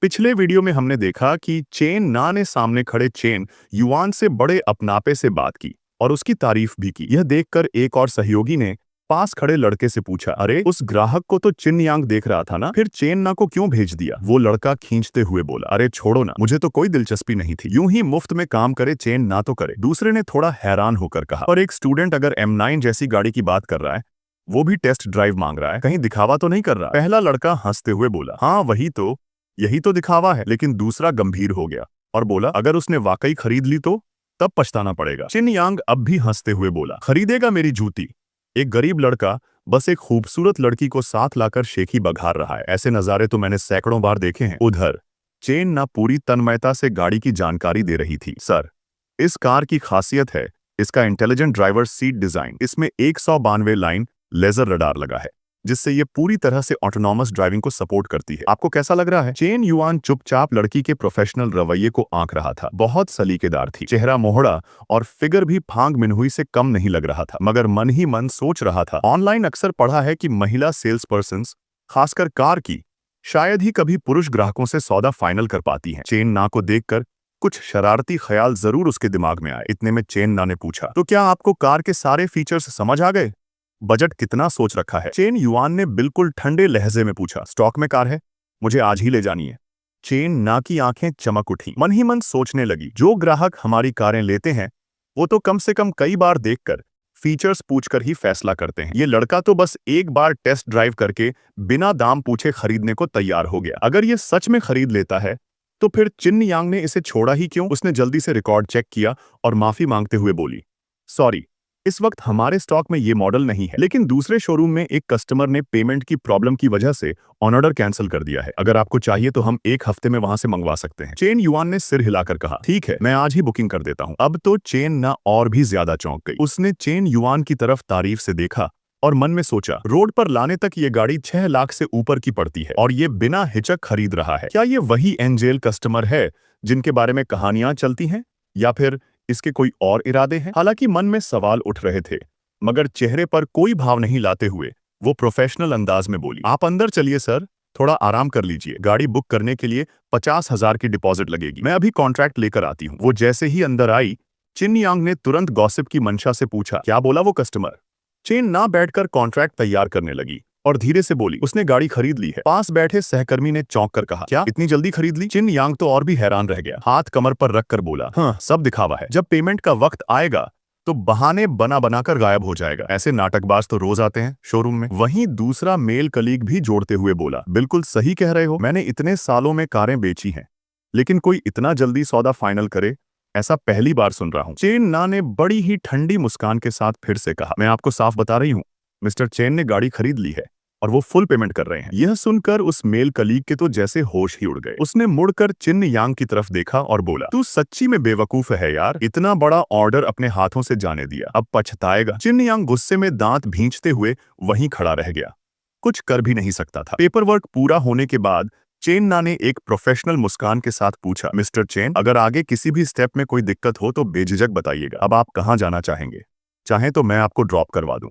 पिछले वीडियो में हमने देखा कि चेन ना ने सामने खड़े चेन युआन से बड़े अपनापे से बात की और उसकी तारीफ भी की। यह देखकर एक और सहयोगी ने पास खड़े लड़के से पूछा, अरे उस ग्राहक को तो चिन यांग देख रहा था ना, फिर चेन ना को क्यों भेज दिया? वो लड़का खींचते हुए बोला, अरे छोड़ो ना, मुझे तो कोई दिलचस्पी नहीं थी। यूं ही मुफ्त में काम करे चेन ना तो करे। दूसरे ने थोड़ा हैरान होकर कहा, और एक स्टूडेंट अगर M9 जैसी गाड़ी की बात कर रहा है, वो भी टेस्ट ड्राइव मांग रहा है, कहीं दिखावा तो नहीं कर रहा? पहला लड़का हंसते हुए बोला, हाँ वही तो, यही तो दिखावा है। लेकिन दूसरा गंभीर हो गया और बोला, अगर उसने वाकई खरीद ली तो तब पछताना पड़ेगा। चिन यांग अब भी हंसते हुए बोला, खरीदेगा मेरी जूती? एक गरीब लड़का बस एक खूबसूरत लड़की को साथ लाकर शेखी बघार रहा है। ऐसे नजारे तो मैंने सैकड़ों बार देखे हैं। उधर चेन ना पूरी तन्मयता से गाड़ी की जानकारी दे रही थी। सर, इस कार की खासियत है इसका इंटेलिजेंट ड्राइवर सीट डिजाइन। इसमें 192 लाइन लेजर रडार लगा है, जिससे ये पूरी तरह से ऑटोनॉमस ड्राइविंग को सपोर्ट करती है। आपको कैसा लग रहा है? चेन युआन चुपचाप लड़की के प्रोफेशनल रवैये को आंक रहा था। बहुत सलीकेदार थी, चेहरा मोहड़ा और फिगर भी फांग मिनहुई से कम नहीं लग रहा था। मगर मन ही मन सोच रहा था, ऑनलाइन अक्सर पढ़ा है कि महिला सेल्स पर्सन, खासकर कार की, शायद ही कभी पुरुष ग्राहकों से सौदा फाइनल कर पाती हैं। चेन ना को देखकर कुछ शरारती ख्याल जरूर उसके दिमाग में आए। इतने में चेन ना ने पूछा, तो क्या आपको कार के सारे फीचर्स समझ आ गए? बजट कितना सोच रखा है? चेन युआन ने बिल्कुल ठंडे लहजे में पूछा, स्टॉक में कार है, मुझे आज ही ले जानी है। चेन ना की आंखें चमक उठी, मन ही मन सोचने लगी, जो ग्राहक हमारी कारें लेते हैं वो तो कम से कम कई बार देखकर, फीचर्स पूछकर ही फैसला करते हैं। ये लड़का तो बस एक बार टेस्ट ड्राइव करके बिना दाम पूछे खरीदने को तैयार हो गया। अगर ये सच में खरीद लेता है तो फिर चिन यांग ने इसे छोड़ा ही क्यों? उसने जल्दी से रिकॉर्ड चेक किया और माफी मांगते हुए बोली, सॉरी, इस वक्त हमारे स्टॉक में ये मॉडल नहीं है। लेकिन दूसरे शोरूम में एक कस्टमर ने पेमेंट की प्रॉब्लम की वजह से ऑर्डर कैंसिल कर दिया है। अगर आपको चाहिए तो हम एक हफ्ते में वहां से मंगवा सकते हैं। चेन युआन ने सिर हिलाकर कहा, ठीक है, मैं आज ही बुकिंग कर देता हूं। अब तो चेन ना और भी ज्यादा चौंक गई। उसने चेन युआन की तरफ तारीफ से देखा और मन में सोचा, रोड पर लाने तक ये गाड़ी 6 लाख से ऊपर की पड़ती है और ये बिना हिचक खरीद रहा है। क्या ये वही एंजेल कस्टमर है जिनके बारे में कहानियां चलती हैं, या फिर इसके कोई और इरादे हैं? हालांकि मन में सवाल उठ रहे थे, मगर चेहरे पर कोई भाव नहीं लाते हुए वो प्रोफेशनल अंदाज में बोली, आप अंदर चलिए सर, थोड़ा आराम कर लीजिए। गाड़ी बुक करने के लिए 50,000 की डिपॉजिट लगेगी, मैं अभी कॉन्ट्रैक्ट लेकर आती हूँ। वो जैसे ही अंदर आई, चिन यांग ने तुरंत गॉसिप की मंशा से पूछा, क्या बोला वो कस्टमर? चेन ना बैठकर कॉन्ट्रैक्ट तैयार करने लगी और धीरे से बोली, उसने गाड़ी खरीद ली है। पास बैठे सहकर्मी ने चौंक कर कहा, क्या इतनी जल्दी खरीद ली? चिन यांग तो और भी हैरान रह गया, हाथ कमर पर रखकर बोला, हाँ, सब दिखावा है, जब पेमेंट का वक्त आएगा तो बहाने बना बनाकर गायब हो जाएगा। ऐसे नाटकबाज तो रोज आते हैं शोरूम में। वहीं दूसरा मेल कलीग भी जोड़ते हुए बोला, बिल्कुल सही कह रहे हो, मैंने इतने सालों में कारें बेची हैं, लेकिन कोई इतना जल्दी सौदा फाइनल करे ऐसा पहली बार सुन रहा हूं। चेन ना ने बड़ी ही ठंडी मुस्कान के साथ फिर से कहा, मैं आपको साफ बता रही हूं, मिस्टर चेन ने गाड़ी खरीद ली है और वो फुल पेमेंट कर रहे हैं। यह सुनकर उस मेल कलीग के तो जैसे होश ही उड़ गए। उसने मुड़कर चिन यांग की तरफ देखा और बोला, तू सच्ची में बेवकूफ है यार, इतना बड़ा ऑर्डर अपने हाथों से जाने दिया, अब पछताएगा। चिन यांग गुस्से में दांत भींचते हुए वहीं खड़ा रह गया, कुछ कर भी नहीं सकता था। पेपर वर्क पूरा होने के बाद चेन ना ने एक प्रोफेशनल मुस्कान के साथ पूछा, मिस्टर चेन, अगर आगे किसी भी स्टेप में कोई दिक्कत हो तो बेझिझक बताइएगा। अब आप कहाँ जाना चाहेंगे? चाहे तो मैं आपको ड्रॉप करवा दूं।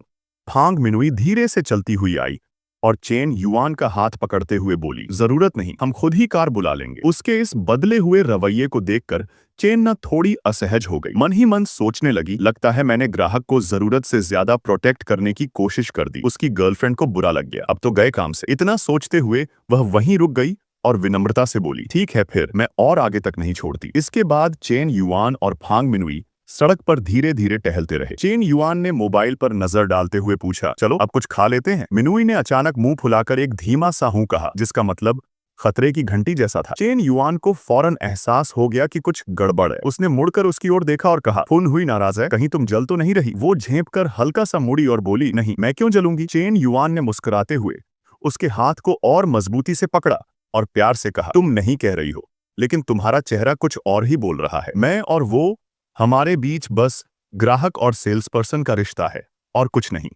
फांग मिनुई धीरे से चलती हुई आई और चेन युआन का हाथ पकड़ते हुए बोली, जरूरत नहीं, हम खुद ही कार बुला लेंगे। उसके इस बदले हुए रवैये को देखकर चेन ना थोड़ी असहज हो गई। मन ही मन सोचने लगी, लगता है मैंने ग्राहक को जरूरत से ज्यादा प्रोटेक्ट करने की कोशिश कर दी, उसकी गर्लफ्रेंड को बुरा लग गया, अब तो गए काम से। इतना सोचते हुए वह वहीं रुक गई और विनम्रता से बोली, ठीक है फिर, मैं और आगे तक नहीं छोड़ती। इसके बाद चेन युआन और फांग मिनुई सड़क पर धीरे धीरे टहलते रहे। चेन युआन ने मोबाइल पर नजर डालते हुए पूछा, चलो अब कुछ खा लेते हैं? मिनुई ने अचानक मुंह फुलाकर एक धीमा सा हूं कहा, जिसका मतलब खतरे की घंटी जैसा था। चेन युआन को फौरन एहसास हो गया कि कुछ गड़बड़ है। उसने मुड़कर उसकी ओर देखा और कहा, फुन हुई नाराज है, कहीं तुम जल तो नहीं रही? वो झेप कर हल्का सा मुड़ी और बोली, नहीं, मैं क्यों जलूंगी? चेन युआन ने मुस्कुराते हुए उसके हाथ को और मजबूती से पकड़ा और प्यार से कहा, तुम नहीं कह रही हो, लेकिन तुम्हारा चेहरा कुछ और ही बोल रहा है। मैं और वो, हमारे बीच बस ग्राहक और सेल्स पर्सन का रिश्ता है और कुछ नहीं।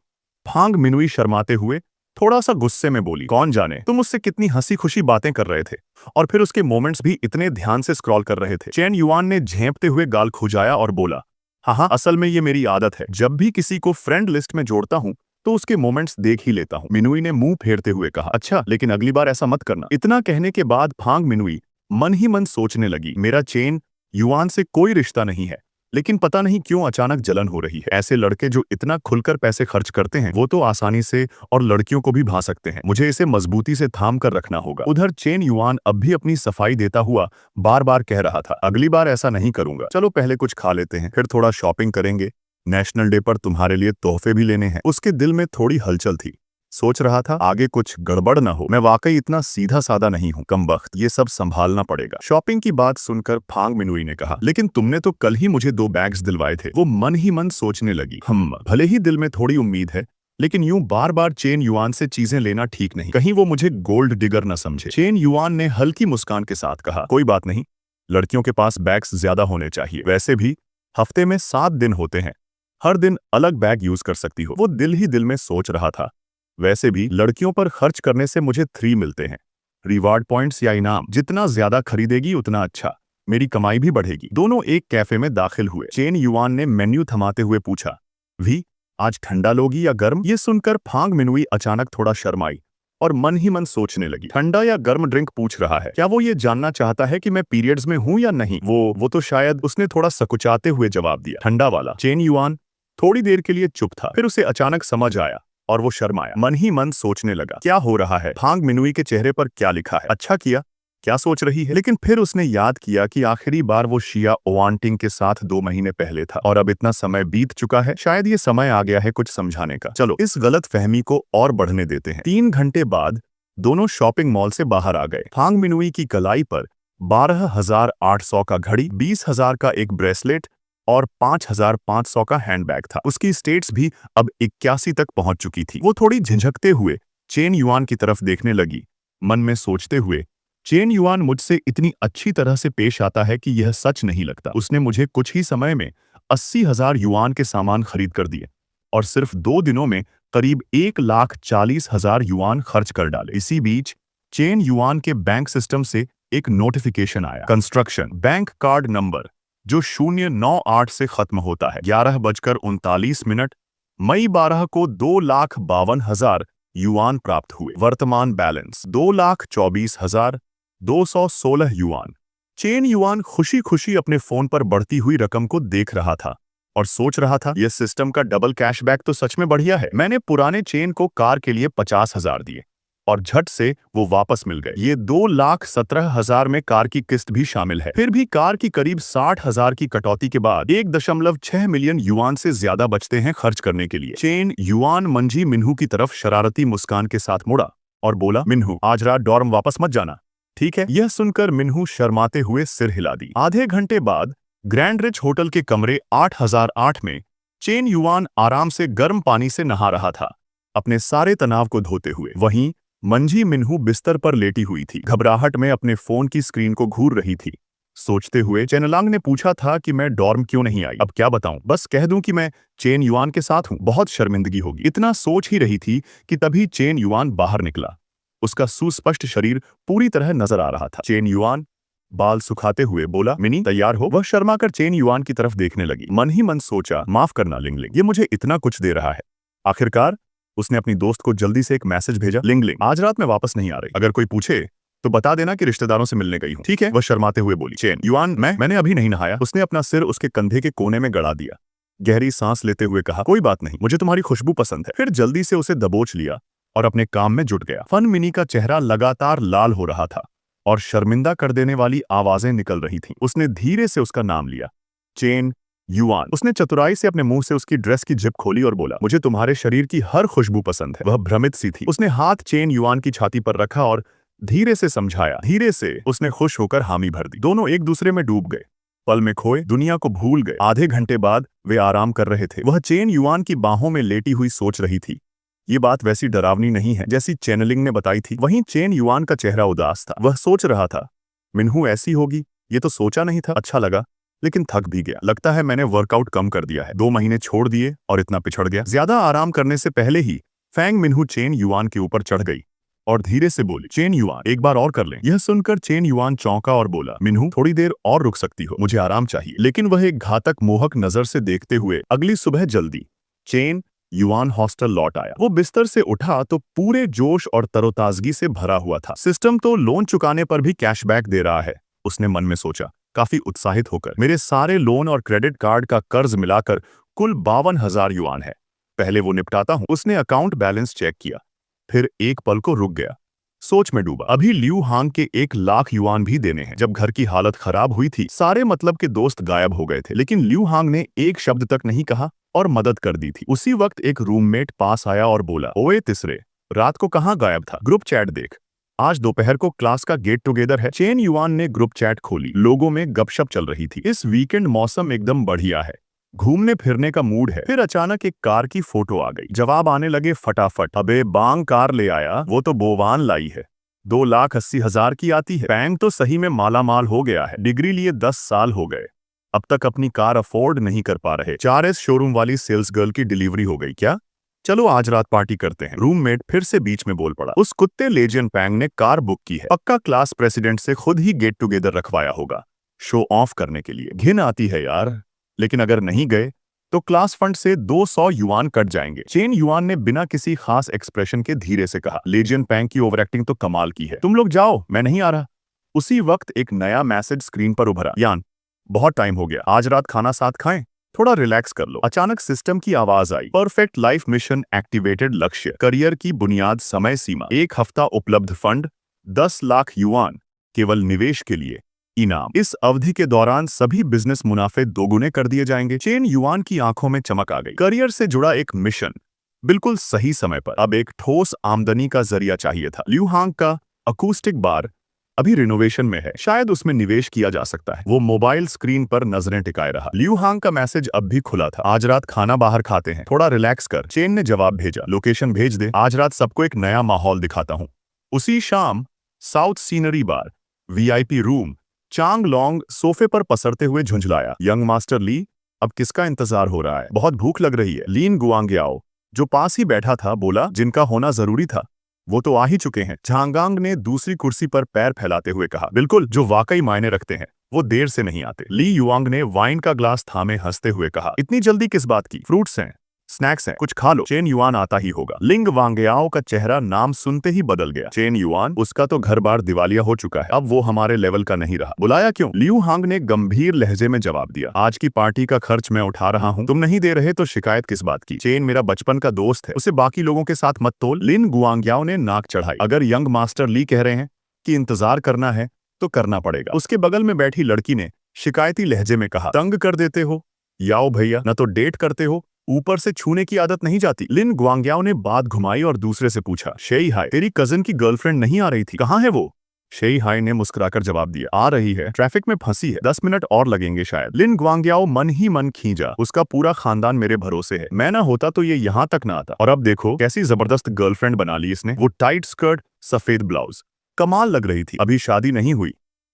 फांग मिनुई शर्माते हुए थोड़ा सा गुस्से में बोली, कौन जाने तुम उससे कितनी हंसी खुशी बातें कर रहे थे और फिर उसके मोमेंट्स भी इतने ध्यान से स्क्रॉल कर रहे थे। चेन युआन ने झेंपते हुए गाल खुजाया और बोला, हाँ हाँ, असल में ये मेरी आदत है, जब भी किसी को फ्रेंड लिस्ट में जोड़ता हूं तो उसके मोमेंट्स देख ही लेता हूँ। मिनुई ने मुंह फेरते हुए कहा, अच्छा, लेकिन अगली बार ऐसा मत करना। इतना कहने के बाद फांग मिनुई मन ही मन सोचने लगी, मेरा चेन युआन से कोई रिश्ता नहीं है, लेकिन पता नहीं क्यों अचानक जलन हो रही है। ऐसे लड़के जो इतना खुलकर पैसे खर्च करते हैं वो तो आसानी से और लड़कियों को भी भा सकते हैं। मुझे इसे मजबूती से थाम कर रखना होगा। उधर चेन युआन अब भी अपनी सफाई देता हुआ बार बार कह रहा था, अगली बार ऐसा नहीं करूंगा। चलो पहले कुछ खा लेते हैं, फिर थोड़ा शॉपिंग करेंगे। नेशनल डे पर तुम्हारे लिए तोहफे भी लेने हैं। उसके दिल में थोड़ी हलचल थी। सोच रहा था आगे कुछ गड़बड़ ना हो। मैं वाकई इतना सीधा साधा नहीं हूँ, कमबख्त, ये सब संभालना पड़ेगा। शॉपिंग की बात सुनकर फांग मिनुई ने कहा, लेकिन तुमने तो कल ही मुझे 2 बैग्स दिलवाए थे। वो मन ही मन सोचने लगी, भले ही दिल में थोड़ी उम्मीद है, लेकिन यूं बार बार चेन युआन से चीजें लेना ठीक नहीं, कहीं वो मुझे गोल्ड डिगर न समझे। चेन युआन ने हल्की मुस्कान के साथ कहा, कोई बात नहीं, लड़कियों के पास बैग्स ज्यादा होने चाहिए। वैसे भी हफ्ते में 7 दिन होते हैं, हर दिन अलग बैग यूज कर सकती हो। वो दिल ही दिल में सोच रहा था, वैसे भी लड़कियों पर खर्च करने से मुझे 3 मिलते हैं, रिवार्ड पॉइंट्स या इनाम। जितना ज्यादा खरीदेगी उतना अच्छा, मेरी कमाई भी बढ़ेगी। दोनों एक कैफे में दाखिल हुए। चेन युआन ने मेन्यू थमाते हुए पूछा, वी, आज ठंडा लोगी या गर्म? ये सुनकर फांग मिनुई अचानक थोड़ा शर्माई और मन ही मन सोचने लगी, ठंडा या गर्म ड्रिंक पूछ रहा है, क्या वो ये जानना चाहता है कि मैं पीरियड्स में हूं या नहीं? वो तो शायद। उसने थोड़ा सकुचाते हुए जवाब दिया, ठंडा वाला। चेन युआन थोड़ी देर के लिए चुप था, फिर उसे अचानक समझ आया और वो शर्माया। मन ही मन सोचने लगा, क्या हो रहा है? फांग मिनुई के चेहरे पर क्या लिखा है? अच्छा किया, क्या सोच रही है? लेकिन फिर उसने याद किया कि आखिरी बार वो शिया ओवांटिंग के साथ 2 महीने पहले था और अब इतना समय बीत चुका है। शायद ये समय आ गया है कुछ समझाने का। चलो इस गलत फहमी को और बढ़ने देते हैं। 3 घंटे बाद दोनों शॉपिंग मॉल से बाहर आ गए। फांग मिनुई की कलाई पर 12,800 का घड़ी, 20,000 का एक ब्रेसलेट और 5,500 का हैंडबैग था। उसकी स्टेट्स भी अब 81 तक पहुंच चुकी थी। वो थोड़ी झिझकते हुए चेन युआन की तरफ देखने लगी, मन में सोचते हुए, चेन युआन मुझसे इतनी अच्छी तरह से पेश आता है कि यह सच नहीं लगता। उसने मुझे कुछ ही समय में 80,000 युआन के सामान खरीद कर दिए और सिर्फ 2 दिनों में करीब 1,40,000 युआन खर्च कर डाले। इसी बीच चेन युआन के बैंक सिस्टम से एक नोटिफिकेशन आया, कंस्ट्रक्शन बैंक कार्ड नंबर जो 098 से खत्म होता है, 11:39, मई 12 को 2,52,000 युआन प्राप्त हुए। वर्तमान बैलेंस 2,24,216 युआन। चेन युआन खुशी खुशी अपने फोन पर बढ़ती हुई रकम को देख रहा था और सोच रहा था, यह सिस्टम का डबल कैशबैक तो सच में बढ़िया है। मैंने पुराने चेन को कार के लिए 50,000 दिए और झट से वो वापस मिल गए। ये 2,17,000 में कार की किस्त भी शामिल है। फिर भी कार की करीब 60,000 की कटौती के बाद 1.6 मिलियन युआन से ज्यादा बचते हैं खर्च करने के लिए। चेन युआन मंझी मिन्हू की तरफ शरारती मुस्कान के साथ मुड़ा और बोला, मिन्हू, आज रात डॉर्म वापस मत जाना, ठीक है? यह सुनकर मिन्हू शर्माते हुए सिर हिला दी। आधे घंटे बाद ग्रैंड रिच होटल के कमरे 8008 में चेन युआन आराम से गर्म पानी से नहा रहा था, अपने सारे तनाव को धोते हुए। वहीं मंझी मिन्हू बिस्तर पर लेटी हुई थी, घबराहट में अपने फोन की स्क्रीन को घूर रही थी। सोचते हुए चेनलांग ने पूछा था कि मैं डॉर्म क्यों नहीं आई? अब क्या बताऊं, बस कह दूं कि मैं चेन युआन के साथ हूं, बहुत शर्मिंदगी होगी। इतना सोच ही रही थी कि तभी चेन युआन बाहर निकला। उसका सुस्पष्ट शरीर पूरी तरह नजर आ रहा था। चेन युआन बाल सुखाते हुए बोला, मिनी, तैयार हो? वह शर्मा कर चेन युआन की तरफ देखने लगी। मन ही मन सोचा, माफ करना लिंगलिंग, ये मुझे इतना कुछ दे रहा है। आखिरकार उसने अपनी दोस्त को जल्दी से एक मैसेज भेजा, लिंगलिंग, आज रात में वापस नहीं आ रही, अगर कोई पूछे तो बता देना कि रिश्तेदारों से मिलने गई हूँ, ठीक है? वह शर्माते हुए बोली। चेन युआन, मैंने अभी नहीं नहाया। उसने अपना सिर उसके कंधे के कोने में गड़ा दिया, गहरी सांस लेते हुए कहा, कोई बात नहीं, मुझे तुम्हारी खुशबू पसंद है। फिर जल्दी से उसे दबोच लिया और अपने काम में जुट गया। फन मिनी का चेहरा लगातार लाल हो रहा था और शर्मिंदा कर देने वाली आवाजें निकल रही थीं। उसने धीरे से उसका नाम लिया, चेन युआन। उसने चतुराई से अपने मुंह से उसकी ड्रेस की जिप खोली और बोला, मुझे तुम्हारे शरीर की हर खुशबू पसंद है। वह भ्रमित सी थी। उसने हाथ चेन युआन की छाती पर रखा और धीरे से समझाया। धीरे से उसने खुश होकर हामी भर दी। दोनों एक दूसरे में डूब गए, पल में खोए, दुनिया को भूल गए। आधे घंटे बाद वे आराम कर रहे थे। वह चेन युआन की बाहों में लेटी हुई सोच रही थी, ये बात वैसी डरावनी नहीं है जैसी चेनलिंग ने बताई थी। वहीं चेन युआन का चेहरा उदास था। वह सोच रहा था, मिन्हू ऐसी होगी, ये तो सोचा नहीं था। अच्छा लगा, लेकिन थक भी गया। लगता है मैंने वर्कआउट कम कर दिया है। 2 महीने छोड़ दिए और इतना पिछड़ गया। ज्यादा आराम करने से पहले ही फैंग मिन्हू चेन युआन के ऊपर चढ़ गई और धीरे से बोली, चेन युआन, एक बार और कर लें। यह सुनकर चेन युआन चौंका और बोला, मिन्हू, थोड़ी देर और रुक सकती हो, मुझे आराम चाहिए। लेकिन वह एक घातक मोहक नजर से देखते हुए, अगली सुबह जल्दी। चेन युआन हॉस्टल लौट आया। वो बिस्तर से उठा तो पूरे जोश और तरोताजगी से भरा हुआ था। सिस्टम तो लोन चुकाने पर भी कैशबैक दे रहा है, उसने मन में सोचा, काफी उत्साहित होकर। मेरे सारे लोन और क्रेडिट कार्ड का कर्ज मिलाकर कुल 52,000 युआन है। पहले वो निपटाता हूं। उसने अकाउंट बैलेंस चेक किया, फिर एक पल को रुक गया, सोच में डूबा। अभी ल्यू हांग के 1,00,000 युआन भी देने हैं। जब घर की हालत खराब हुई थी, सारे मतलब के दोस्त गायब हो गए थे, लेकिन ल्यू हांग ने एक शब्द तक नहीं कहा और मदद कर दी थी। उसी वक्त एक रूममेट पास आया और बोला, ओए तिसरे, रात को कहाँ गायब था? ग्रुप चैट देख, आज दोपहर को क्लास का गेट टुगेदर है। चेन युआन ने ग्रुप चैट खोली। लोगों में गपशप चल रही थी। इस वीकेंड मौसम एकदम बढ़िया है, घूमने फिरने का मूड है। फिर अचानक एक कार की फोटो आ गई। जवाब आने लगे फटाफट, अबे बांग कार ले आया, वो तो बोवान लाई है, 2,80,000 की आती है। पैंग तो सही में मालामाल हो गया है, डिग्री लिए 10 साल हो गए, अब तक अपनी कार अफोर्ड नहीं कर पा रहे। 4S शोरूम वाली सेल्स गर्ल की डिलीवरी हो गई क्या? चलो आज रात पार्टी करते हैं। रूममेट फिर से बीच में बोल पड़ा, उस कुत्ते लेजियन पैंग ने कार बुक की है, पक्का क्लास प्रेसिडेंट से खुद ही गेट टुगेदर रखवाया होगा, शो ऑफ करने के लिए। घिन आती है यार, लेकिन अगर नहीं गए तो क्लास फंड से 200 युआन कट जाएंगे। चेन युआन ने बिना किसी खास एक्सप्रेशन के धीरे से कहा, लेजियन पैंग की ओवर एक्टिंग तो कमाल की है, तुम लोग जाओ, मैं नहीं आ रहा। उसी वक्त एक नया मैसेज स्क्रीन पर उभरा, यान, बहुत टाइम हो गया, आज रात खाना साथ खाएं, थोड़ा रिलैक्स कर लो। अचानक सिस्टम की आवाज आई, परफेक्ट लाइफ मिशन एक्टिवेटेड, लक्ष्य करियर की बुनियाद, समय सीमा 1 हफ्ता, उपलब्ध फंड 10 लाख युआन, केवल निवेश के लिए, इनाम, इस अवधि के दौरान सभी बिजनेस मुनाफे दोगुने कर दिए जाएंगे। चेन युआन की आंखों में चमक आ गई। करियर से जुड़ा एक मिशन, बिल्कुल सही समय पर। अब एक ठोस आमदनी का जरिया चाहिए था। ल्यू हांग का अकूस्टिक बार अभी रिनोवेशन में है, शायद उसमें निवेश किया जा सकता है। वो मोबाइल स्क्रीन पर नजरें टिकाए रहा। ल्यू हांग का मैसेज अब भी खुला था, आज रात खाना बाहर खाते हैं, थोड़ा रिलैक्स कर। चेन ने जवाब भेजा, लोकेशन भेज दे, आज रात सबको एक नया माहौल दिखाता हूँ। उसी शाम साउथ सीनरी बार, VIP रूम, चांग लोंग सोफे पर पसरते हुए झुंझलाया, यंग मास्टर ली, अब किसका इंतजार हो रहा है? बहुत भूख लग रही है। लीन गुआंग्याओ, जो पास ही बैठा था, बोला, जिनका होना जरूरी था वो तो आ ही चुके हैं। झांगांग ने दूसरी कुर्सी पर पैर फैलाते हुए कहा, बिल्कुल, जो वाकई मायने रखते हैं वो देर से नहीं आते। ली युआंग ने वाइन का ग्लास थामे हंसते हुए कहा, इतनी जल्दी किस बात की? फ्रूट्स हैं, स्नैक्स हैं, कुछ खा लो। चेन युआन आता ही होगा। लिंग वांगयाओ का चेहरा नाम सुनते ही बदल गया। चेन युआन, उसका तो घर बार दिवालिया हो चुका है, अब वो हमारे लेवल का नहीं रहा। बुलाया क्यों? ल्यू हांग ने गंभीर लहजे में जवाब दिया, आज की पार्टी का खर्च मैं उठा रहा हूँ, तुम नहीं दे रहे तो शिकायत किस बात की? चेन मेरा बचपन का दोस्त है, उसे बाकी लोगों के साथ मत तोल। लिन गुआंग्याओ ने नाक चढ़ाई, अगर यंग मास्टर ली कह रहे हैं कि इंतजार करना है तो करना पड़ेगा। उसके बगल में बैठी लड़की ने शिकायती लहजे में कहा, तंग कर देते हो याओ भैया, न तो डेट करते हो, ऊपर से छूने की आदत नहीं जाती। लिन गुआंग्याओ ने बात घुमाई और दूसरे से पूछा, शेई हाय, तेरी कजन की गर्लफ्रेंड नहीं आ रही थी, कहाँ है वो? शेई हाय ने मुस्कुराकर जवाब दिया, आ रही है, ट्रैफिक में फंसी है, 10 मिनट और लगेंगे शायद। लिन गुआंग्याओ मन ही मन खींचा, उसका पूरा खानदान मेरे भरोसे है, मैं ना होता तो ये यहाँ तक ना आता। और अब देखो कैसी जबरदस्त गर्लफ्रेंड बना ली इसने, वो टाइट स्कर्ट, सफेद ब्लाउज, कमाल लग रही थी। अभी शादी नहीं हुई,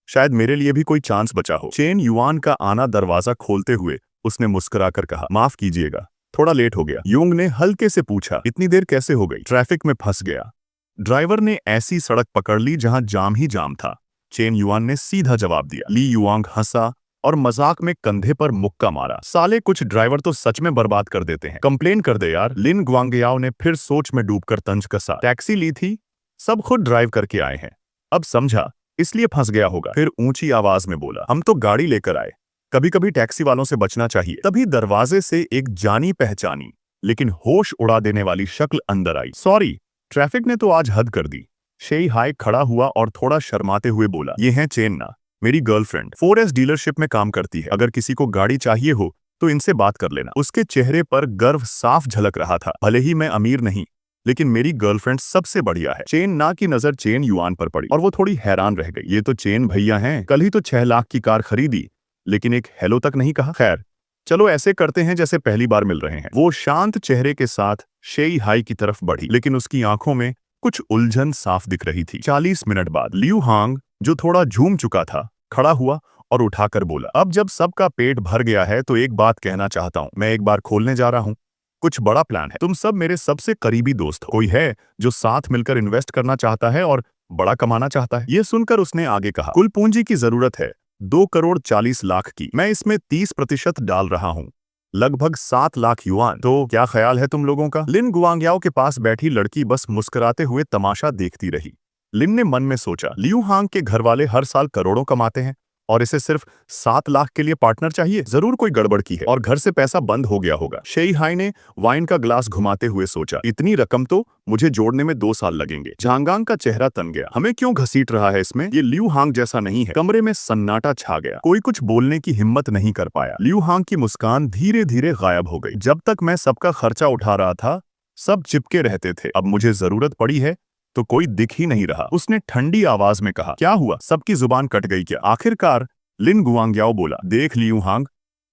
शायद मेरे लिए भी कोई चांस बचा हो। चेन युआन का आना दरवाजा खोलते हुए उसने मुस्कुराकर कहा, माफ कीजिएगा, थोड़ा लेट हो गया। युंग ने हल्के से पूछा, इतनी देर कैसे हो गई? ट्रैफिक में फंस गया, ड्राइवर ने ऐसी सड़क पकड़ ली जहां जाम ही जाम था। चेन युआन ने सीधा जवाब दिया। ली युआंग हंसा और मजाक में कंधे पर मुक्का मारा, साले कुछ ड्राइवर तो सच में बर्बाद कर देते हैं, कंप्लेन कर दे यार। लिन गुआंग्याओ ने फिर सोच में डूबकर तंज कसा, टैक्सी ली थी, सब खुद ड्राइव करके आए हैं, अब समझा इसलिए फंस गया होगा। फिर ऊंची आवाज में बोला, हम तो गाड़ी लेकर आए, कभी कभी टैक्सी वालों से बचना चाहिए। तभी दरवाजे से एक जानी पहचानी लेकिन होश उड़ा देने वाली शक्ल अंदर आई। सॉरी, ट्रैफिक ने तो आज हद कर दी। शेई हाय खड़ा हुआ और थोड़ा शर्माते हुए बोला, ये है चेन ना, मेरी गर्लफ्रेंड, 4S डीलरशिप में काम करती है, अगर किसी को गाड़ी चाहिए हो तो इनसे बात कर लेना। उसके चेहरे पर गर्व साफ झलक रहा था, भले ही मैं अमीर नहीं लेकिन मेरी गर्लफ्रेंड सबसे बढ़िया है। चेन ना की नजर चेन युआन पर पड़ी और वो थोड़ी हैरान रह गई, ये तो चेन भैया हैं, कल ही तो 6 लाख की कार खरीदी लेकिन एक हेलो तक नहीं कहा। खैर चलो ऐसे करते हैं जैसे पहली बार मिल रहे हैं। वो शांत चेहरे के साथ शेई हाई की तरफ बढ़ी, लेकिन उसकी आंखों में कुछ उलझन साफ दिख रही थी। 40 मिनट बाद ल्यू हांग, जो थोड़ा झूम चुका था, खड़ा हुआ और उठाकर बोला, अब जब सबका पेट भर गया है तो एक बात कहना चाहता हूँ, मैं एक बार खोलने जा रहा हूँ, कुछ बड़ा प्लान है, तुम सब मेरे सबसे करीबी दोस्त हो, कोई है जो साथ मिलकर इन्वेस्ट करना चाहता है और बड़ा कमाना चाहता है? ये सुनकर उसने आगे कहा, कुल पूंजी की जरूरत है 2 करोड़ 40 लाख की, मैं इसमें 30% डाल रहा हूँ, लगभग 7 लाख युआन। तो क्या ख्याल है तुम लोगों का? लिन गुआंग्याओ के पास बैठी लड़की बस मुस्कुराते हुए तमाशा देखती रही। लिन ने मन में सोचा, लियू हांग के घर वाले हर साल करोड़ों कमाते हैं और इसे सिर्फ 7 लाख के लिए पार्टनर चाहिए। जरूर कोई गड़बड़ की है और घर से पैसा बंद हो गया होगा। शेई हाई ने वाइन का ग्लास घुमाते हुए सोचा, इतनी रकम तो मुझे जोड़ने में 2 साल लगेंगे। झांगांग का चेहरा तन गया। हमें क्यों घसीट रहा है इसमें? ये लियू हांग जैसा नहीं है। कमरे में सन्नाटा छा गया। कोई कुछ बोलने की हिम्मत नहीं कर पाया। लियू हांग की मुस्कान धीरे धीरे गायब हो गई। जब तक मैं सबका खर्चा उठा रहा था सब चिपके रहते थे, अब मुझे जरूरत पड़ी है तो कोई दिख ही नहीं रहा। उसने ठंडी आवाज में कहा, क्या हुआ? सबकी जुबान कट गई क्या? आखिरकार लिन गुआंग्याओ बोला, देख लियू हांग,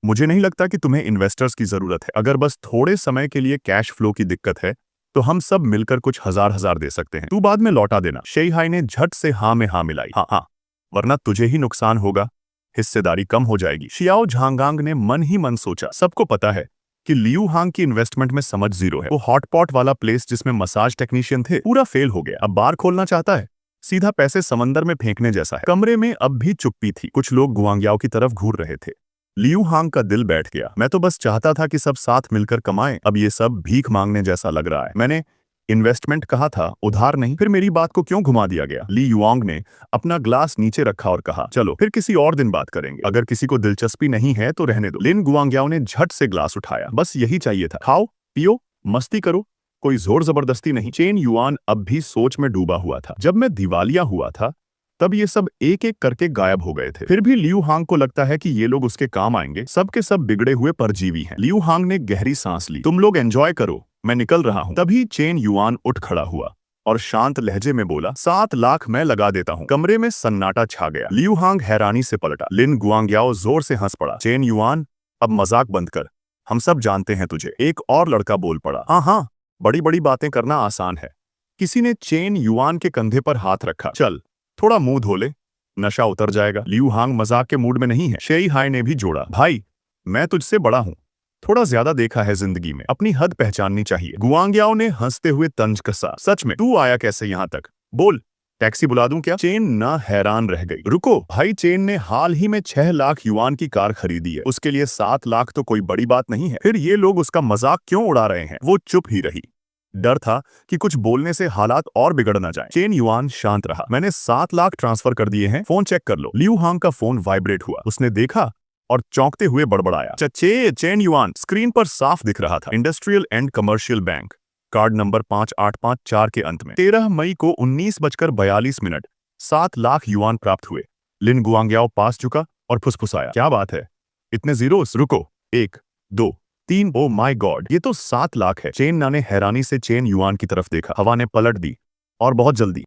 मुझे नहीं लगता कि तुम्हें इन्वेस्टर्स की जरूरत है। अगर बस थोड़े समय के लिए कैश फ्लो की दिक्कत है तो हम सब मिलकर कुछ हजार दे सकते हैं। तू बाद में लौटा देना। शेई हाई ने झट से हाँ में हाँ मिलाई। हाँ, वरना तुझे ही नुकसान होगा, हिस्सेदारी कम हो जाएगी। शियाओ झांगांग ने मन ही मन सोचा, सबको पता है कि लियू हांग की इन्वेस्टमेंट में समझ जीरो है। वो हॉटपॉट वाला प्लेस जिसमें मसाज टेक्नीशियन थे पूरा फेल हो गया। अब बार खोलना चाहता है, सीधा पैसे समंदर में फेंकने जैसा है। कमरे में अब भी चुप्पी थी। कुछ लोग गुआंग्याओ की तरफ घूर रहे थे। लियू हांग का दिल बैठ गया। मैं तो बस चाहता था कि सब साथ मिलकर कमाएं, अब ये सब भीख मांगने जैसा लग रहा है। मैंने इन्वेस्टमेंट कहा था, उधार नहीं। फिर मेरी बात को क्यों घुमा दिया गया? ली युआंग ने अपना ग्लास नीचे रखा और कहा, चलो फिर किसी और दिन बात करेंगे। अगर किसी को दिलचस्पी नहीं है तो रहने दो। लिन गुआंग्याओ ने झट से ग्लास उठाया। बस यही चाहिए था। खाओ पियो मस्ती करो, कोई जोर जबरदस्ती नहीं। चेन युआन अब भी सोच में डूबा हुआ था। जब मैं दिवालिया हुआ था तब ये सब एक एक करके गायब हो गए थे। फिर भी लियू हांग को लगता है कि ये लोग उसके काम आएंगे। सब के सब बिगड़े हुए परजीवी हैं। लियू हांग ने गहरी सांस ली। तुम लोग एंजॉय करो, मैं निकल रहा हूं। तभी चेन युआन उठ खड़ा हुआ और शांत लहजे में बोला, 7 लाख मैं लगा देता हूं। कमरे में सन्नाटा छा गया। लियू हांग हैरानी से पलटा। लिन गुआंग्याओ जोर से हंस पड़ा। चेन युआन, अब मजाक बंद कर, हम सब जानते हैं तुझे। एक और लड़का बोल पड़ा, हाँ, बड़ी बड़ी बातें करना आसान है। किसी ने चेन युआन के कंधे पर हाथ रखा। चल थोड़ा मुंह धो ले, नशा उतर जाएगा। लियू हांग मजाक के मूड में नहीं है। शेई हाई ने भी जोड़ा, भाई मैं तुझसे बड़ा हूं, थोड़ा ज्यादा देखा है जिंदगी में, अपनी हद पहचाननी चाहिए। गुआंग्याओ ने हंसते हुए तंज कसा, सच में तू आया कैसे यहां तक? बोल, टैक्सी बुला दूं क्या? चेन ना हैरान रह गई। रुको भाई, चेन ने हाल ही में 6 लाख युआन की कार खरीदी है, उसके लिए 7 लाख तो कोई बड़ी बात नहीं है। फिर ये लोग उसका मजाक क्यों उड़ा रहे हैं? वो चुप ही रही। डर था कि कुछ बोलने से हालात और बिगड़ ना जाए। चेन युआन शांत रहा। मैंने 7 लाख ट्रांसफर कर दिए हैं, फोन चेक कर लो। लियू हांग का फोन वाइब्रेट हुआ। उसने देखा और चौंकते हुए बड़बड़ाया, चचे। चेन युआन, स्क्रीन पर साफ दिख रहा था, industrial and commercial bank, card number 5854 के अंत में 13 मई को 19:42 7 लाख युआन प्राप्त हुए। लिन गुआंग्याओ पास झुका और फुसफुसाया, क्या बात है, इतने जीरोस? रुको, 1 2 3, ओ माय गॉड, ये तो 7 लाख है। चेन ना ने हैरानी से चेन युआन की तरफ देखा। हवा ने पलट दी और बहुत जल्दी